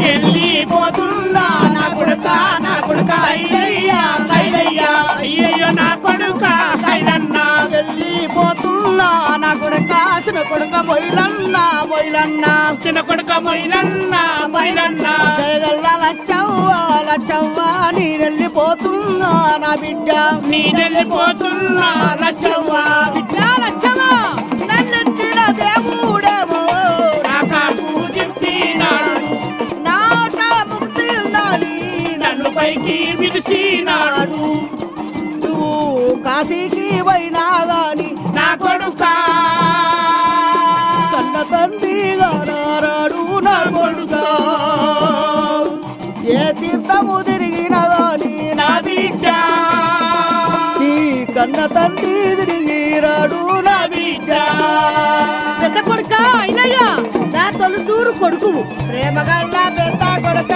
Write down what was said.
వెళ్ళిపోతున్నా నా కొడుక అయ్యయ్యా అయ్యయ్యో నా కొడుక కైలన్నా వెళ్ళిపోతున్నా నా కొడుక చిన్న కొడుక మొయిలన్నా చిన్న కొడుక మొయిలన్నా జయగల్ల లచ్చవ్వ నేనెళ్ళిపోతున్నా నా బిడ్డ నేనెళ్ళిపోతున్నా లచ్చవ్వ లచ్చవ్వ నన్నిచ్చిన దేవుడేమో నాకు చెప్పినాడు నాట ముక్తి ఉండాలి నన్ను పైకి పిలిచినాడు నువ్వు కాశీకి పోయినా గాని నా కొడుక కన్న తండ్రిగా నారాడు నా కొడుక ఏ తీర్థము తిరిగినా గాని నా బిడ్డ నీ కన్న తండ్రి తిరిగిరాడు నా బిడ్డ పెద్ద కొడుక అయినయ్యా నా తొలసూరు కొడుకు ప్రేమగల్ల పెద్ద కొడుక